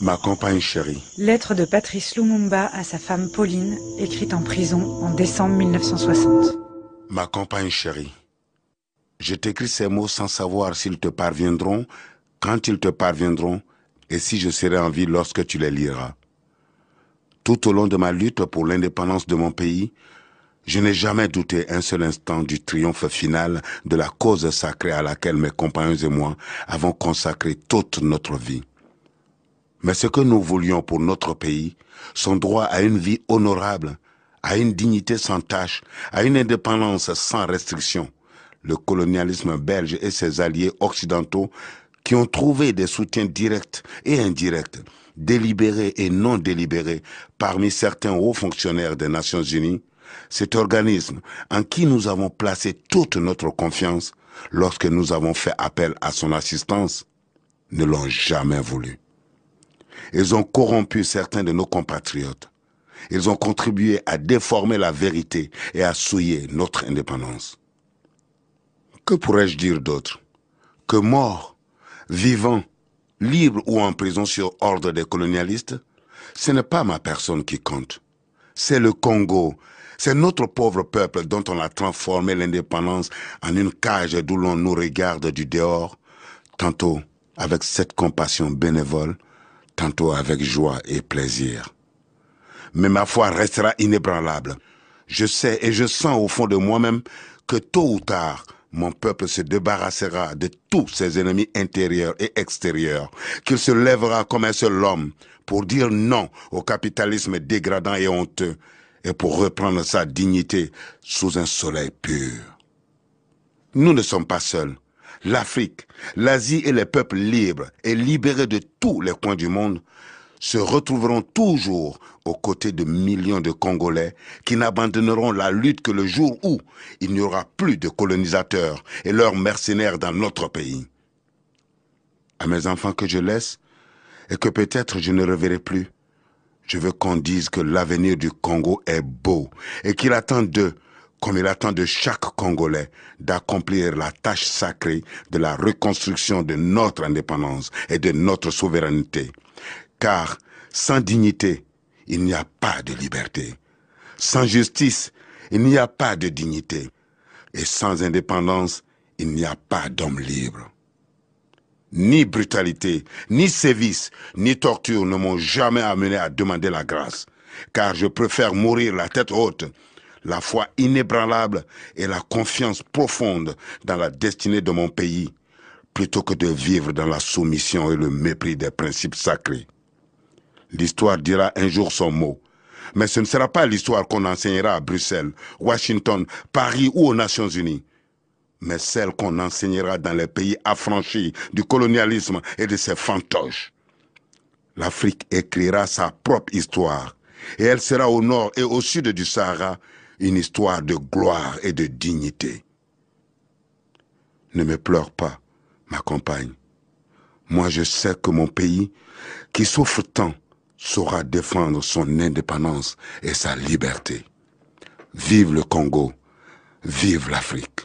Ma compagne chérie. Lettre de Patrice Lumumba à sa femme Pauline, écrite en prison en décembre 1960. Ma compagne chérie. Je t'écris ces mots sans savoir s'ils te parviendront, quand ils te parviendront, et si je serai en vie lorsque tu les liras. Tout au long de ma lutte pour l'indépendance de mon pays, je n'ai jamais douté un seul instant du triomphe final de la cause sacrée à laquelle mes compagnons et moi avons consacré toute notre vie. Mais ce que nous voulions pour notre pays, son droit à une vie honorable, à une dignité sans tache, à une indépendance sans restriction, le colonialisme belge et ses alliés occidentaux qui ont trouvé des soutiens directs et indirects, délibérés et non délibérés parmi certains hauts fonctionnaires des Nations Unies, cet organisme en qui nous avons placé toute notre confiance lorsque nous avons fait appel à son assistance, ne l'ont jamais voulu. Ils ont corrompu certains de nos compatriotes. Ils ont contribué à déformer la vérité et à souiller notre indépendance. Que pourrais-je dire d'autre? Que mort, vivant, libre ou en prison sur ordre des colonialistes, ce n'est pas ma personne qui compte. C'est le Congo. C'est notre pauvre peuple dont on a transformé l'indépendance en une cage d'où l'on nous regarde du dehors, tantôt avec cette compassion bénévole, tantôt avec joie et plaisir. Mais ma foi restera inébranlable. Je sais et je sens au fond de moi-même que tôt ou tard, mon peuple se débarrassera de tous ses ennemis intérieurs et extérieurs, qu'il se lèvera comme un seul homme pour dire non au capitalisme dégradant et honteux et pour reprendre sa dignité sous un soleil pur. Nous ne sommes pas seuls. L'Afrique, l'Asie et les peuples libres et libérés de tous les coins du monde se retrouveront toujours aux côtés de millions de Congolais qui n'abandonneront la lutte que le jour où il n'y aura plus de colonisateurs et leurs mercenaires dans notre pays. À mes enfants que je laisse et que peut-être je ne reverrai plus, je veux qu'on dise que l'avenir du Congo est beau et qu'il attend d'eux, comme il attend de chaque Congolais, d'accomplir la tâche sacrée de la reconstruction de notre indépendance et de notre souveraineté. Car sans dignité, il n'y a pas de liberté. Sans justice, il n'y a pas de dignité. Et sans indépendance, il n'y a pas d'homme libre. Ni brutalité, ni sévice, ni torture ne m'ont jamais amené à demander la grâce. Car je préfère mourir la tête haute, la foi inébranlable et la confiance profonde dans la destinée de mon pays, plutôt que de vivre dans la soumission et le mépris des principes sacrés. L'histoire dira un jour son mot, mais ce ne sera pas l'histoire qu'on enseignera à Bruxelles, Washington, Paris ou aux Nations Unies, mais celle qu'on enseignera dans les pays affranchis du colonialisme et de ses fantoches. L'Afrique écrira sa propre histoire, et elle sera au nord et au sud du Sahara une histoire de gloire et de dignité. Ne me pleure pas, ma compagne. Moi, je sais que mon pays, qui souffre tant, saura défendre son indépendance et sa liberté. Vive le Congo, vive l'Afrique.